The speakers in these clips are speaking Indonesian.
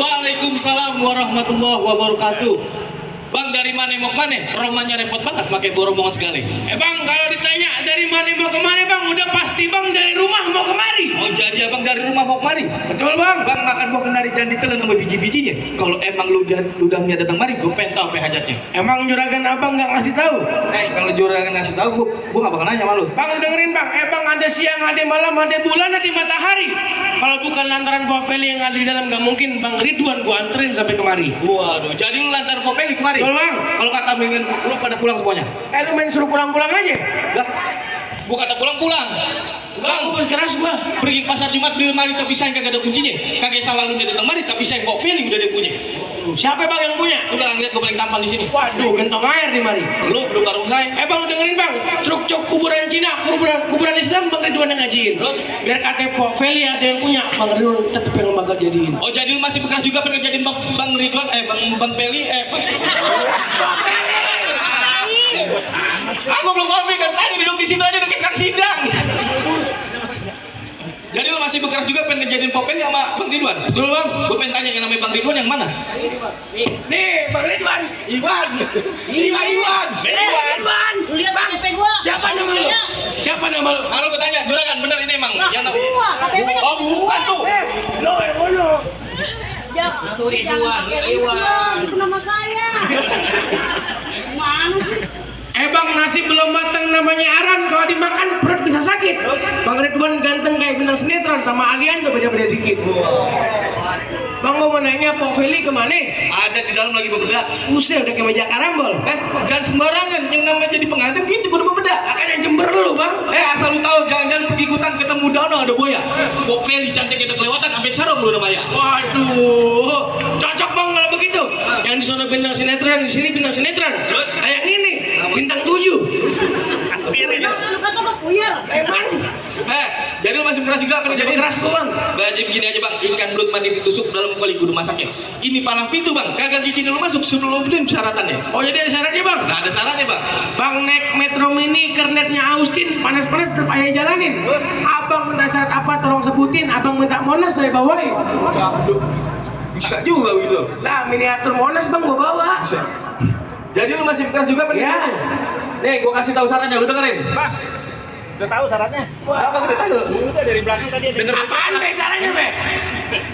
Waalaikumsalam warahmatullahi wabarakatuh. Bang, dari mana mau kemana? Romannya repot banget pakai rombongan sekali. Bang, kalau ditanya dari mana mau kemana bang, udah pasti bang dari rumah mau kemari. Oh, jadi abang dari rumah mau kemari? Betul bang. Bang, makan buah kenari jangan ditelan sama biji-bijinya. Kalau emang ludahnya datang mari, gue pengen tahu apa hajatnya. Emang juragan abang nggak ngasih tahu? Kalau juragan ngasih tahu, gue gak bakal nanya sama lu. Bang, dengerin bang, bang ada siang, ada malam, ada bulan, ada matahari. Kalau bukan lantaran Popeli yang ada di dalam, nggak mungkin bang Ridwan gua anterin sampai kemari. Waduh, jadi lu lantaran Popeli kemari? Betul bang. Kalau kata mendingan lu pada pulang semuanya. Lu main suruh pulang-pulang aja. Lah, gua kata pulang-pulang. Bang, gua keras gua. Pergi ke pasar Jumat beli lemari tapi saya kagak ada kuncinya. Kagak salah lu datang mari tapi saya Popeli udah ada punya. Siapa bang yang punya? Udah ngeliat gua paling tampan di sini. Waduh, gentong air di mari. Lu belum bareng saya. Bang dengerin bang, truk kuburan Cina, kuburan Islam bang Ridwan yang ngajiin. Terus? Biar KTP Popeli ada yang punya, bang Ridwan tetep yang bakal jadiin. Oh, jadi lu masih bekas juga pengen jadiin bang Ridwan, bang Peli, Aku belum ngopi kan tadi duduk di situ aja deket kang sidang. Jadi lu masih bekas juga pengen ngejadiin Popeli sama Bang Ridwan? Betul bang. Gue pengen tanya yang namanya Bang Ridwan yang mana? Nih bang Ridwan. Iwan. Ridwan. Lu lihat KTP gua. Siapa nama lu? Siapa nama lu? Kalau gue tanya, juragan bener ini emang? Nah, Yang gua, KTP kan oh bukan tuh. Lo yang mana? Ya, Itu Ridwan, Ridwan. Itu nama saya. Mana sih? Bang, nasi belum matang namanya aran, kalau dimakan perut bisa sakit. Bang Ridwan ganteng kayak bintang sinetron, sama Alian udah beda-beda dikit. Bang, gua mau nanya Popeli kemana? Ada di dalam lagi bebedak. Usir udah kayak meja karambol. Jangan sembarangan, yang namanya jadi pengantin gitu kudu bebedak. Akan yang Jember lu bang. Asal lu tahu, jangan-jangan pergi ikutan ketemu Dono ada buaya. Popeli cantik udah kelewatan sampai sarung lu udah Maya. Waduh, cocok bang kalau begitu. Yang di sana bintang sinetron, di sini bintang sinetron. Terus? Kayak ini, bintang 7. Lu kata gua punya. Emang? Jadi lu masih keras juga apa Jadi keras gua bang. Baju begini aja bang, ikan belut mandi ditusuk dalam kuali kudu masaknya. Ini palang pintu bang, kagak gigi lu masuk, suruh lu beliin syaratannya. Oh jadi ada syaratnya bang? Nah ada syaratnya bang. Bang naik Metro Mini, kernetnya Austin, panas-panas tetap ayah jalanin. Abang minta syarat apa tolong sebutin, abang minta Monas saya bawain. Bisa juga begitu. Lah miniatur Monas bang gua bawa. Jadi lu masih keras juga pengen? Ya. Nih gua kasih tahu syaratnya, lu dengerin. Udah tahu syaratnya? Apa udah tahu? Udah dari belakang tadi ada. Bener. Apaan be syaratnya be?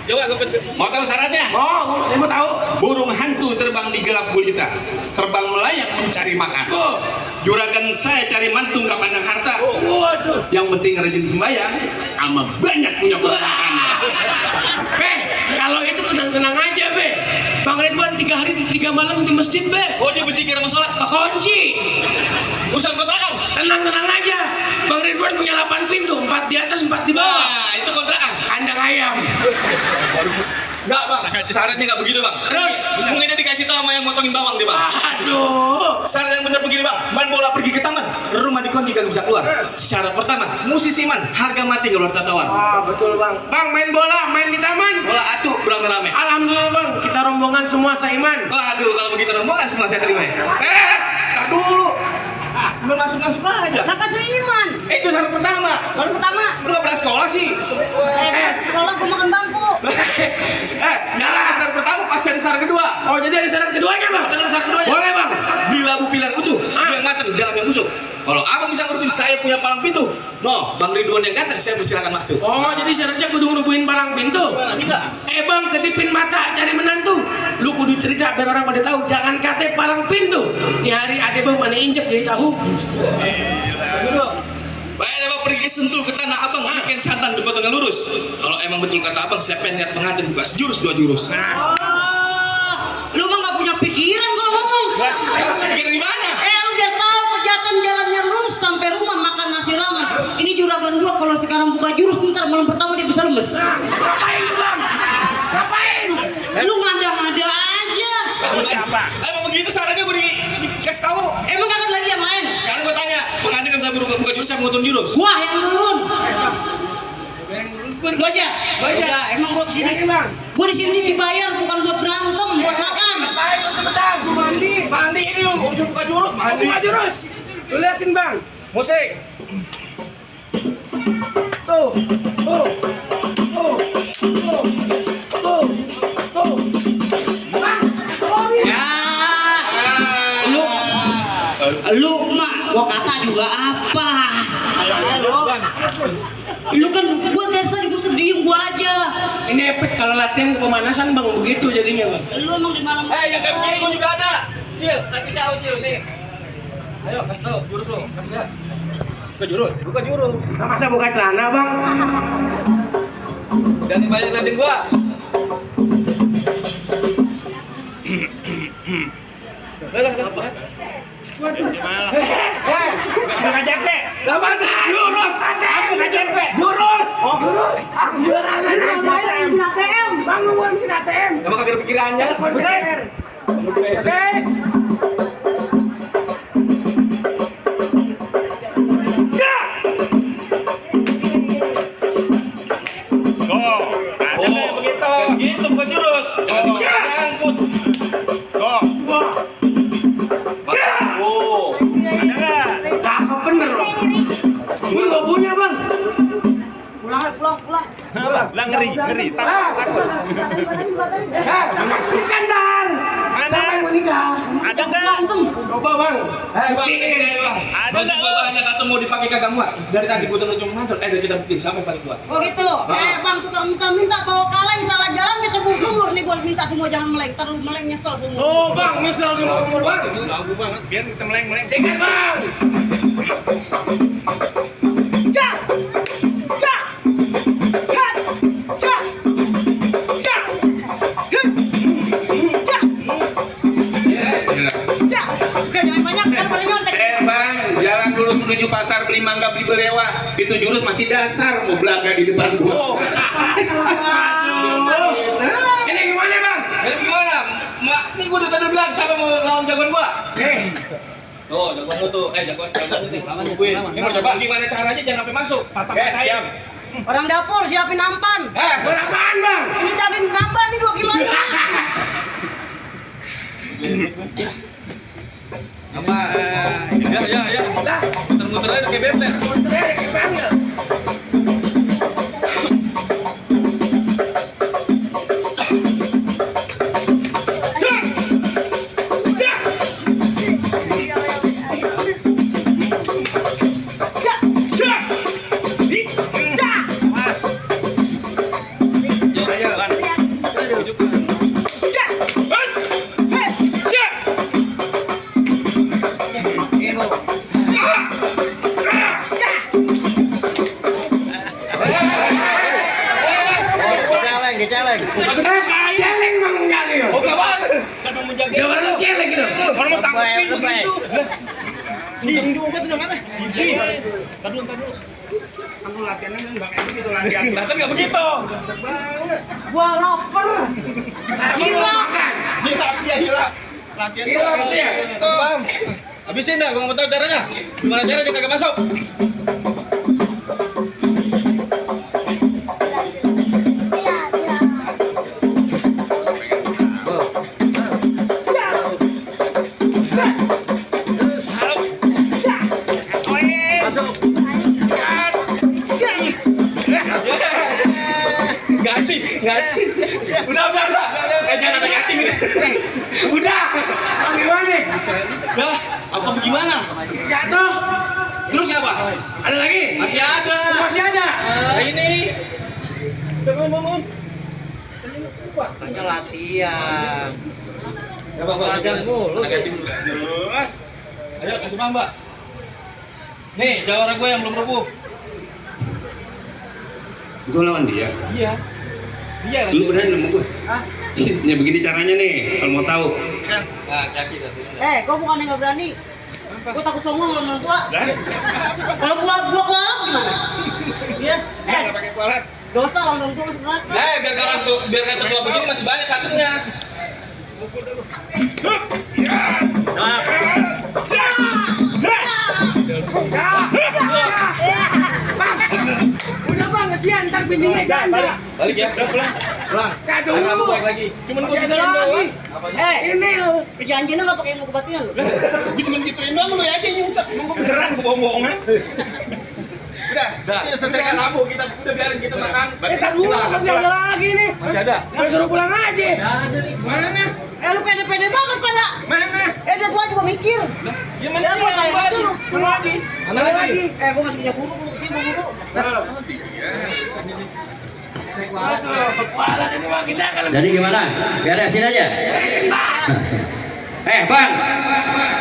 Coba gue mau tahu syaratnya? Oh, saya mau tahu. Burung hantu terbang di gelap gulita, terbang melayang mencari makan. Juragan saya cari mantu nggak pandang harta. Waduh. Yang penting rajin sembahyang, ama banyak punya keberkahan. Be, kalau itu tenang-tenang aja be. Bang Ridwan 3 hari 3 malam di masjid be. Oh dia berpikir sama sholat. Kekunci. Urusan kontrakan. Tenang-tenang aja. Bang Ridwan punya 8 pintu, 4 di atas, 4 di bawah. Nah itu kontrakan. Kandang ayam. Enggak bang, syaratnya nggak begitu bang. Terus? Mungkin dia dikasih tahu sama yang motongin bawang dia bang. Aduh. Syarat yang benar begini bang, main bola pergi ke taman, rumah dikunci gak bisa keluar. Syarat pertama, musisi man, harga mati kalau harta tawar. Betul bang. Bang main bola, main di taman. Bola atuh berame-rame. Alhamdulillah bang, kita rombongan semua seiman. Waduh, kalau begitu rombongan semua saya terima ya. Tar dulu. Belum masuk aja. Nah kan seiman. Itu syarat pertama. Baru pertama. Lu gak pernah sekolah sih. Sekolah gua makan bangku. Jangan syarat pertama pasti ada syarat kedua. Oh jadi ada syarat keduanya bang? Dengar syarat keduanya. Boleh bang. Bila bu pilihan utuh, dia nganteng jalan yang busuk. Kalau abang bisa ngurutin saya punya palang pintu, no, Bang Ridwan yang ganteng saya persilakan masuk. Oh jadi syaratnya kudu ngerubuhin palang pintu. Mana bisa? Bang ketipin mata cari menantu. Lu kudu cerita biar orang pada tahu. Jangan kate palang pintu. Di hari ada bang mana injek jadi tahu. Dulu. Baik deh bang pergi sentuh ke tanah abang, bikin santan di potongan lurus. Kalau emang betul kata abang, siapa yang niat pengantin buka sejurus 2 jurus. Lu mah gak punya pikiran kalau ngomong. Pikir di mana? Lu biar tahu kejahatan jalannya lurus sampai rumah makan nasi rames. Ini juragan gua kalau sekarang buka jurus ntar malam pertama dia bisa lemes. Ngapain lu bang? Ngapain? Lu ngada-ngada aja. Siapa? Emang begitu syaratnya gue dikasih tahu. Emang kagak lagi yang lain? Sekarang gue tanya, pengantin kan saya buka jurus, saya mau turun jurus. Gua yang turun. Gua aja. Udah, emang gua kesini. Gua di sini dibayar bukan buat berantem, buat makan. Bentar, gua mandi ini lu unsur buka jurus. Buka jurus. Lu liatin bang. Musik. Tuh. Tuh. Bang, tolongin. Ya, lu mah gua kata juga apa? Lu kan gua dari tadi gua sedih gua aja. Ini efek kalau latihan pemanasan bang, begitu jadinya bang. Lu emang di malam. Yang kayak begini gua juga ada. Cil, kasih tahu Cil nih. Ayo kasih tahu jurus lo, kasih lihat. Buka jurus. Nah, masa buka celana bang? Jangan banyak liatin gua. Buka cepet. Lawan jurus. Aku buka cepet. Jurus. Jurus. Aku jualan ATM. Bang lu bukan mesin ATM. Kamu kagak pikirannya. Kayak begitu bukan jurus. Jangan diangkut. Cakep bener loh. Gue gak punya bang. Pulang. Lah ngeri. Takut. Masukkan dar. Siapa yang menikah? Ada enggak? Coba bang. Buktiin deh bang. Ada Baju nggak gua lo? banyak atau mau dipakai kagak muat. Dari tadi gua terus cuma mantul. Dari kita buktiin siapa yang paling kuat. Oh gitu. Bang tukang minta bawa kaleng salah jalan kita cebur sumur nih gua minta semua jangan meleng. Ntar lu meleng nyesel sumur. Oh bang, misal semua umur bang. Lagu banget, biar kita meleng-meleng. Sikat bang. Cak. Cak. Cak. Cak. Cak. Cak. Cak. Udah jangan banyak kan pada nyontek. Bang, jalan lurus menuju pasar beli mangga beli belewa. Itu jurus masih dasar, mau belaga di depan gua. Ini gimana bang? Jadi gimana? Mak, ini gua udah tadi bilang siapa mau lawan jagoan gua. Tuh, jagoan lu tuh. Jagoan lu nih, lawan nungguin. Ini mau coba gimana caranya jangan sampai masuk. Siap. Orang dapur siapin nampan. Buat apaan bang? Ini daging nampan nih 2 kilo aja. Apa? Ya. Muter-muter aja kayak bebek. Celeng bang menjaga yo. Oh, enggak banget. Siapa yang menjaga? Jangan lu celeng gitu. Orang mau tangkepin begitu. Ini juga tuh mana? Ini. Entar dulu. Aku latihannya kan bang Edi gitu latihan. Nah, tapi enggak begitu. Gua lapar. Gila makan. Gila. Gila betul ya. Paham? Habisin dah, gua mau tahu caranya. Gimana cara dia kagak masuk? Gaji. Udah. Jangan ada yatim ini. Udah. Gimana? Dah, apa bagaimana? Jatuh. Terus apa? Ada lagi? Masih ada. Masih ada. Nah, ini. Bangun. Hanya latihan. Ya, Pak. Anak yatim dulu. Terus. Ayo kasih Mbak. Nih, jawara gue yang belum rebuh. Gue lawan dia. Iya. Lu berani sama gue? Hah? Ya begini caranya nih, kalau mau tahu. Nah, kaki dah. Gua bukan yang nggak berani. Gua takut songong sama orang tua. Kalau gua kualat gimana? Iya. Pakai kualat. Dosa orang tua masih berat. Biar kata tua begini masih banyak satunya. Udah bang, kesian ntar bininya janda. Balik ya, pulang. Kado Ayo, dulu. balik lagi. Cuman gue gitu lagi. Ini lo perjanjiannya nggak pakai ilmu kebatinan lo. Gue cuma gituin doang, lu aja yang nyungsep. Emang gue beneran gue bohong-bohong. Udah, kita selesaikan Rabu, kita udah biarin kita makan. Kita dulu masih ada lagi nih. Masih ada. Kita suruh pulang aja. Ada nih. Mana? Lu pede-pede banget pada. Mana? Gua juga mikir. Ya mana gua kayak gitu. Mana lagi? Mana lagi? Gua masih punya guru sih guru. Kepala ini mah kita akan Jadi gimana? Beresin aja. Bang,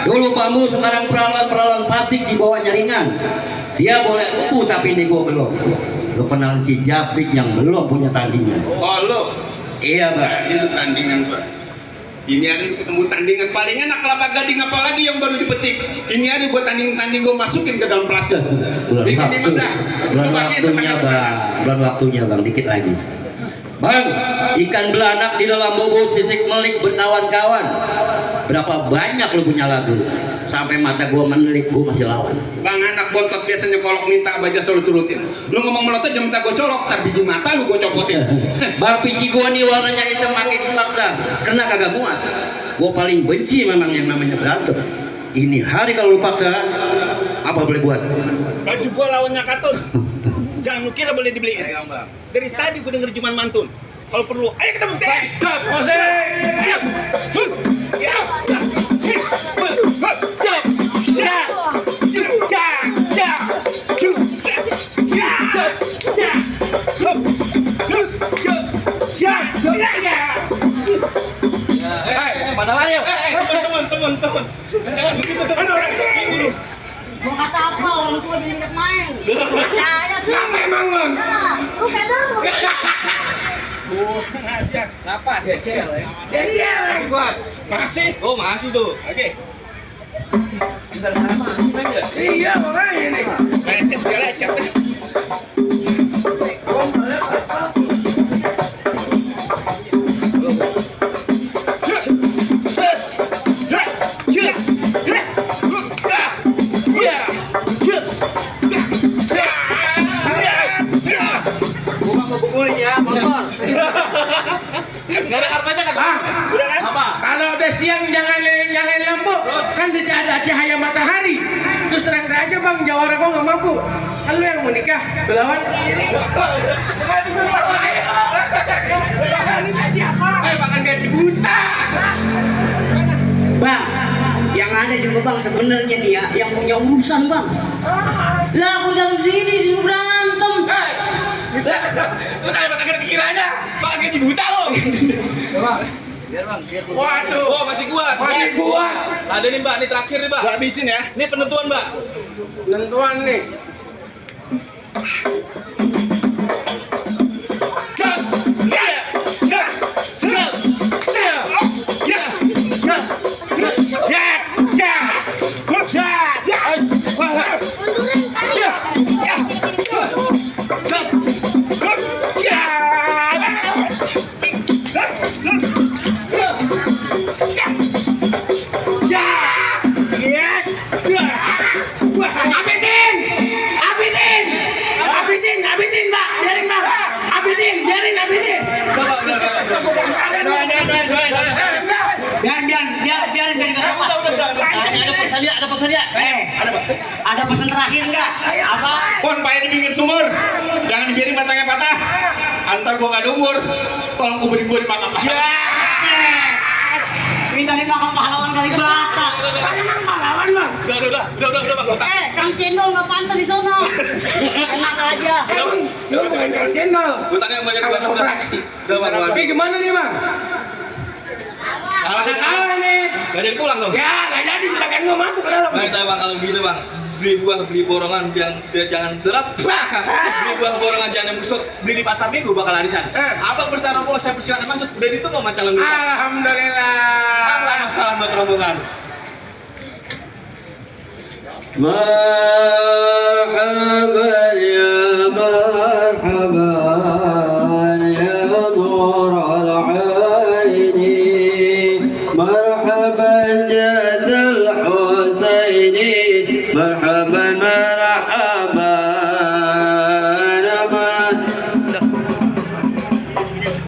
dulu bambu sekarang peralon plastik dibawa nyaringan. Dia boleh lugu tapi ini gua belum. Lu kenal si Japrik yang belum punya tandingan. Oh lo, Iya bang. ini lu tandingan gua. Ini hari lu ketemu tandingan paling enak kelapa gading apa lagi yang baru dipetik. Ini hari gua tanding gua masukin ke dalam plastik. Belum Bikin 15. belum waktunya bang. Belum waktunya bang. Dikit lagi. Bang, ikan belanak di dalam bobo sisik melik berkawan-kawan. Berapa banyak lu punya lagu? Sampai mata gua menelik, gua masih lawan. Bang anak bontot biasanya kolok minta baca selalu turutin. Lu ngomong melotot jangan minta gua colok, tar biji mata lu gua copotin. Bang pici gua nih warnanya hitam makin dipaksa. Kena kagak muat. Gua paling benci memang yang namanya berantem. Ini hari kalau lu paksa, apa boleh buat? Baju gua lawannya katun. Jangan lu kira boleh dibeliin. Dari tadi gua denger cuman mantun. Kalau perlu, ayo kita buktiin. Teman. Jangan begitu teman orang ini. Gua kata apa orang tua jadi minta main. Percaya sih. memang bang. Lu keder. Bukan aja. Kenapa? Decel ya. Decel. Buat. Masih? Oh, masih tuh. Oke. Bentar sama aja. Iya makanya nih. Lecet. Nggak ada karpetnya kan? Bang, Udah kan? Apa? kalau udah siang jangan nyalain lampu. Kan tidak ada cahaya matahari. Terus terang aja bang, jawara gua nggak mampu. Kan lu yang mau nikah, belawan. Siapa? Makan gaji buta. Bang, yang ada juga bang sebenarnya dia yang punya urusan bang. Lah aku dalam sini disuruh berantem. Bisa. Lu kayak makan pikirannya. Makan gaji buta lo. Biar bang. Waduh. Oh, masih gua. Ada nih mbak, ini terakhir nih mbak. Gua habisin ya. Ini penentuan mbak. Nentuan nih. Habisin mbak, biarin mbak. Habisin. Biarin nggak apa-apa. Ada pesan ya. Ada pesan terakhir nggak? Apa? Pon payah di pinggir sumur. Jangan dibiarin batangnya patah. Antar gua nggak ada umur. Tolong kuburin gua di makam. Minta dimakan pahlawan Kalibata. Emang pahlawan bang. Udah bang. Kang Cendol nggak pantas di sono. Enak aja. Lu bukan Kang Cendol. Utangnya banyak banget. Udah bang. Tapi gimana nih bang? Kalah nih. Gak jadi pulang dong. Ya, nggak jadi. Silakan gua masuk ke dalam. Baik bang, kalau begitu bang, beli buah, beli borongan, jangan derap. Beli buah borongan jangan busuk. Beli di pasar minggu bakal arisan. Abang bersama rombongan, saya persilakan masuk. Udah ditunggu sama calon desa. Alhamdulillah. Salam buat rombongan. مرحبا يا مرحبا يا نور العين مرحبا جد الحسين مرحبا